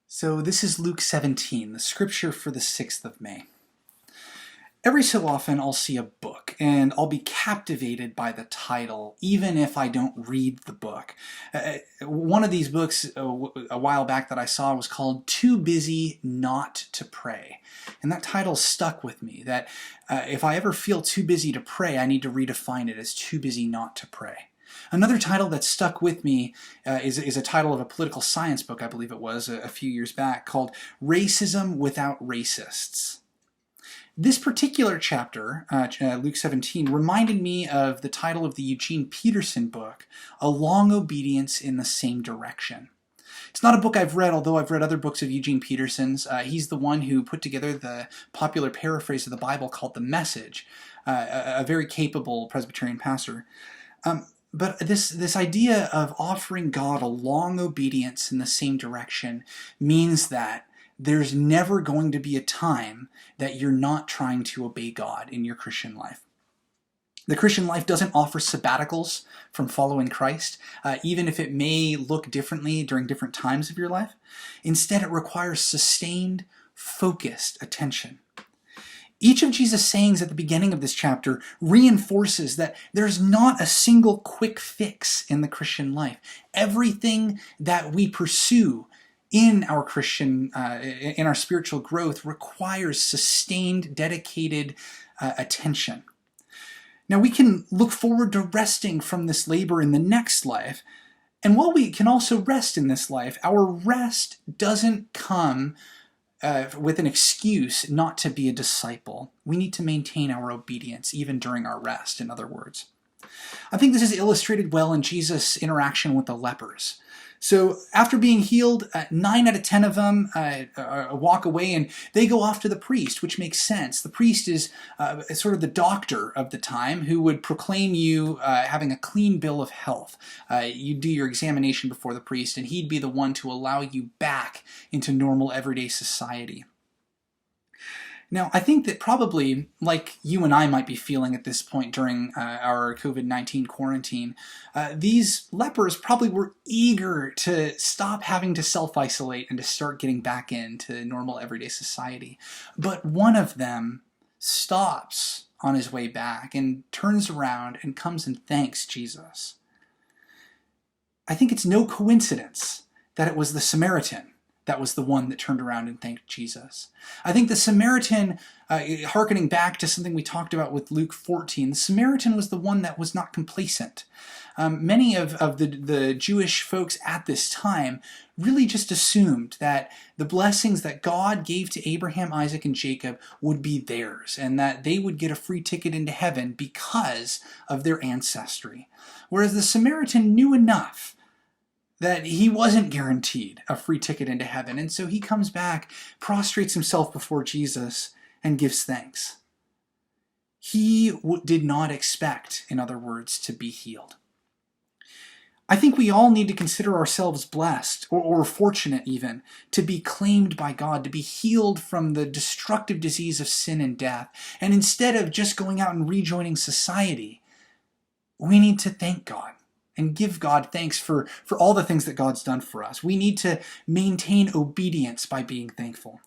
So this is Luke 17, the scripture for the 6th of May. Every so often I'll see a book and I'll be captivated by the title, even if I don't read the book. One of these books a while back that I saw was called Too Busy Not to Pray. And that title stuck with me, that if I ever feel too busy to pray, I need to redefine it as too busy not to pray. Another title that stuck with me is a title of a political science book, I believe it was, a few years back, called Racism Without Racists. This particular chapter, Luke 17, reminded me of the title of the Eugene Peterson book, A Long Obedience in the Same Direction. It's not a book I've read, although I've read other books of Eugene Peterson's. He's the one who put together the popular paraphrase of the Bible called The Message, a very capable Presbyterian pastor. But this idea of offering God a long obedience in the same direction means that there's never going to be a time that you're not trying to obey God in your Christian life. The Christian life doesn't offer sabbaticals from following Christ, even if it may look differently during different times of your life. Instead, it requires sustained, focused attention. Each of Jesus' sayings at the beginning of this chapter reinforces that there's not a single quick fix in the Christian life. Everything that we pursue in our in our spiritual growth requires sustained, dedicated attention. Now we can look forward to resting from this labor in the next life, and while we can also rest in this life, our rest doesn't come with an excuse not to be a disciple. We need to maintain our obedience even during our rest, in other words. I think this is illustrated well in Jesus' interaction with the lepers. So after being healed, 9 out of 10 of them walk away and they go off to the priest, which makes sense. The priest is sort of the doctor of the time who would proclaim you having a clean bill of health. You do your examination before the priest and he'd be the one to allow you back into normal everyday society. Now, I think that probably, like you and I might be feeling at this point during our COVID-19 quarantine, these lepers probably were eager to stop having to self-isolate and to start getting back into normal everyday society. But one of them stops on his way back and turns around and comes and thanks Jesus. I think it's no coincidence that it was the Samaritan that was the one that turned around and thanked Jesus. I think the Samaritan, hearkening back to something we talked about with Luke 14, the Samaritan was the one that was not complacent. Many of the Jewish folks at this time really just assumed that the blessings that God gave to Abraham, Isaac, and Jacob would be theirs, and that they would get a free ticket into heaven because of their ancestry. Whereas the Samaritan knew enough that he wasn't guaranteed a free ticket into heaven. And so he comes back, prostrates himself before Jesus, and gives thanks. He did not expect, in other words, to be healed. I think we all need to consider ourselves blessed, or fortunate even, to be claimed by God, to be healed from the destructive disease of sin and death. And instead of just going out and rejoining society, we need to thank God and give God thanks for all the things that God's done for us. We need to maintain obedience by being thankful.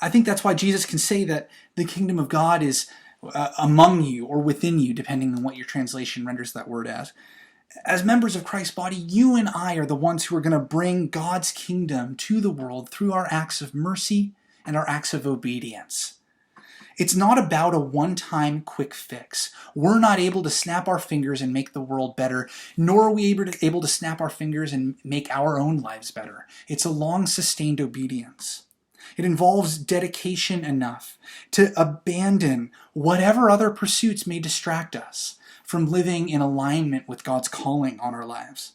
I think that's why Jesus can say that the kingdom of God is among you or within you, depending on what your translation renders that word as. As members of Christ's body, you and I are the ones who are going to bring God's kingdom to the world through our acts of mercy and our acts of obedience. It's not about a one-time quick fix. We're not able to snap our fingers and make the world better, nor are we able to snap our fingers and make our own lives better. It's a long, sustained obedience. It involves dedication enough to abandon whatever other pursuits may distract us from living in alignment with God's calling on our lives.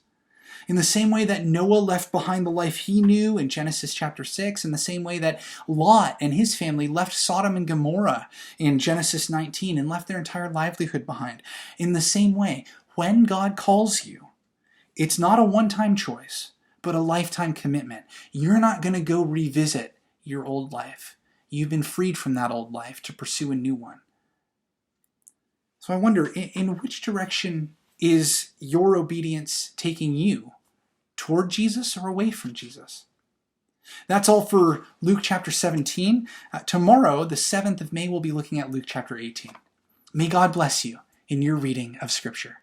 In the same way that Noah left behind the life he knew in Genesis chapter 6, in the same way that Lot and his family left Sodom and Gomorrah in Genesis 19 and left their entire livelihood behind. In the same way, when God calls you, it's not a one-time choice, but a lifetime commitment. You're not going to go revisit your old life. You've been freed from that old life to pursue a new one. So I wonder, in which direction is your obedience taking you toward Jesus or away from Jesus? That's all for Luke chapter 17. Tomorrow, the 7th of May, we'll be looking at Luke chapter 18. May God bless you in your reading of Scripture.